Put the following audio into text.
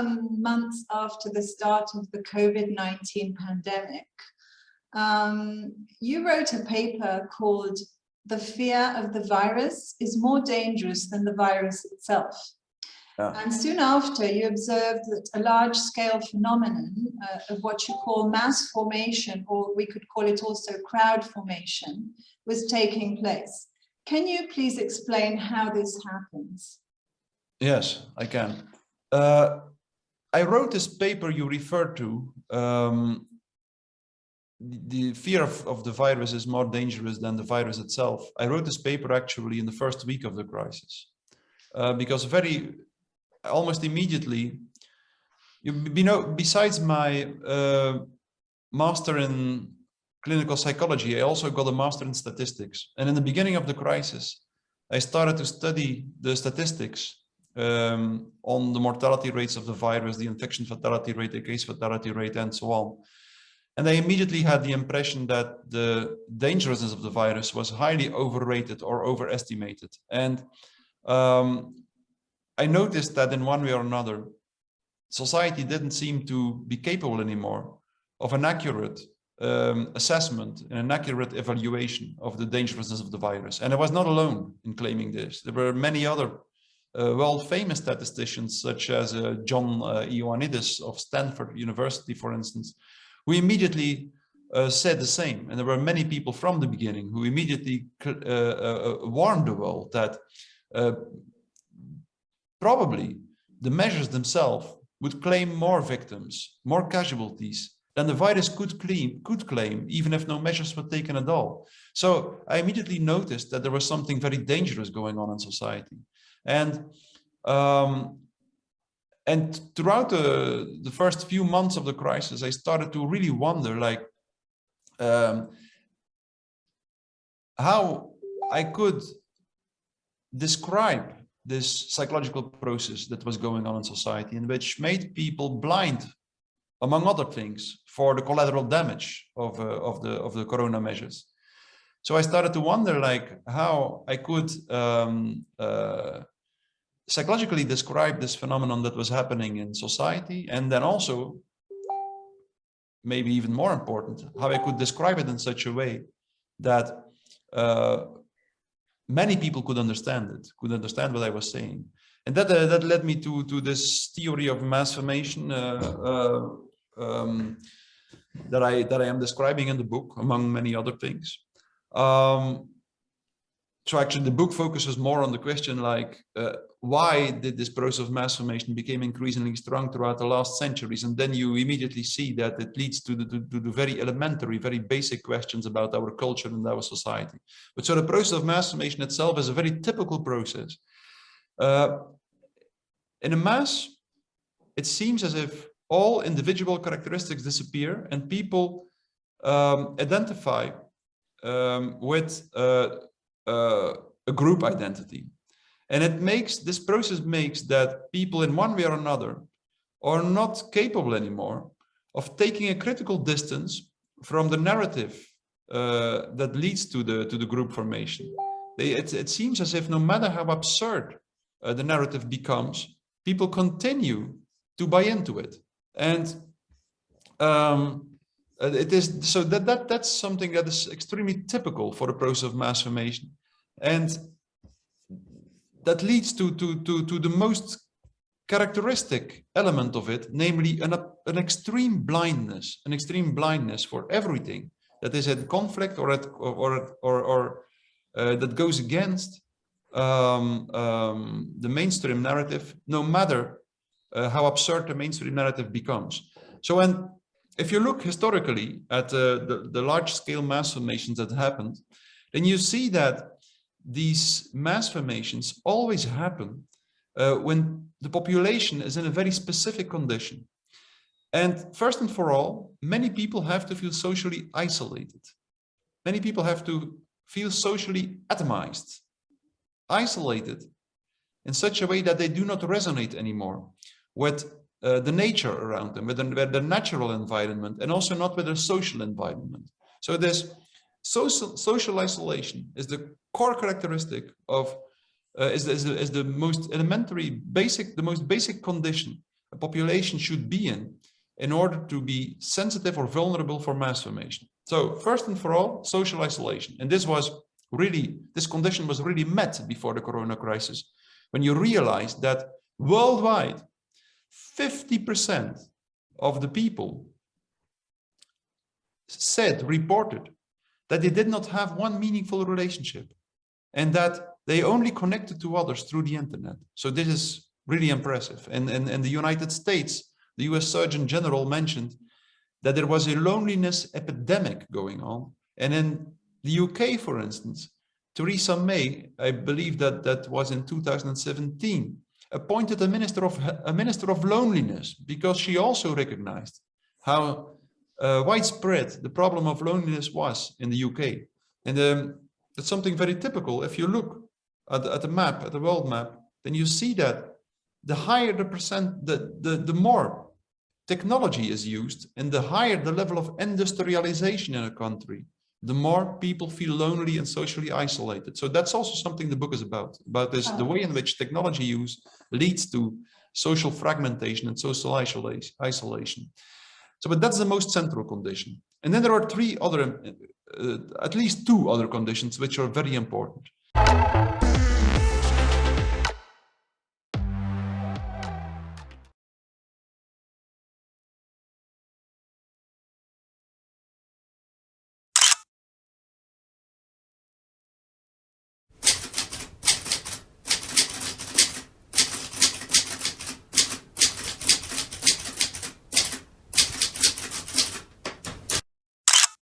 months after the start of the COVID-19 pandemic, you wrote a paper called "The Fear of the Virus is More Dangerous Than the Virus Itself." And soon after, you observed that a large-scale phenomenon of what you call mass formation, or we could call it also crowd formation, was taking place. Can you please explain how this happens? Yes, I can. I wrote this paper you referred to. The fear of the virus is more dangerous than the virus itself. I wrote this paper actually in the first week of the crisis, because almost immediately, you know, besides my master in clinical psychology, I also got a master in statistics. And in the beginning of the crisis, I started to study the statistics on the mortality rates of the virus, the infection fatality rate, the case fatality rate, and so on. And I immediately had the impression that the dangerousness of the virus was highly overrated or overestimated. And I noticed that in one way or another, society didn't seem to be capable anymore of an accurate assessment and an accurate evaluation of the dangerousness of the virus. And I was not alone in claiming this. There were many other famous statisticians, such as John Ioannidis of Stanford University, for instance, who immediately said the same. And there were many people from the beginning who immediately warned the world that probably the measures themselves would claim more victims, more casualties than the virus could claim, even if no measures were taken at all. So I immediately noticed that there was something very dangerous going on in society. And throughout the first few months of the crisis, I started to really wonder, like, how I could describe this psychological process that was going on in society, and which made people blind, among other things, for the collateral damage of the corona measures. So I started to wonder, like, how I could psychologically describe this phenomenon that was happening in society, and then also, maybe even more important, how I could describe it in such a way that many people could understand it, could understand what I was saying. And that led me to this theory of mass formation that I am describing in the book, among many other things. So actually the book focuses more on the question, like, why did this process of mass formation become increasingly strong throughout the last centuries? And then you immediately see that it leads to the very elementary, very basic questions about our culture and our society. But so the process of mass formation itself is a very typical process. In a mass, it seems as if all individual characteristics disappear and people identify with a group identity. And this process makes that people in one way or another are not capable anymore of taking a critical distance from the narrative that leads to the group formation. It seems as if no matter how absurd the narrative becomes, people continue to buy into it. And it is so that's something that is extremely typical for the process of mass formation. And that leads to the most characteristic element of it, namely an extreme blindness for everything that is at conflict or that goes against the mainstream narrative, no matter how absurd the mainstream narrative becomes. So if you look historically at the large-scale mass formations that happened, then you see that these mass formations always happen when the population is in a very specific condition. And first and for all, many people have to feel socially isolated. Many people have to feel socially atomized, isolated in such a way that they do not resonate anymore with the nature around them, with the natural environment, and also not with their social environment. So this social isolation is the core characteristic of, is the most elementary, the most basic condition a population should be in order to be sensitive or vulnerable for mass formation. So first and for all, social isolation. And this condition was really met before the corona crisis, when you realize that worldwide, 50% of the people reported that they did not have one meaningful relationship and that they only connected to others through the internet. So this is really impressive. And in the United States, the US Surgeon General mentioned that there was a loneliness epidemic going on. And in the UK, for instance, Theresa May, I believe that was in 2017, appointed a minister of loneliness, because she also recognized how widespread the problem of loneliness was in the UK. And it's something very typical. If you look at the map, at the world map, then you see that the higher the percent, the more technology is used, and the higher the level of industrialization in a country, the more people feel lonely and socially isolated. So that's also something the book is about this, the way in which technology use leads to social fragmentation and social isolation. So, but that's the most central condition. And then there are three other, at least two other conditions, which are very important.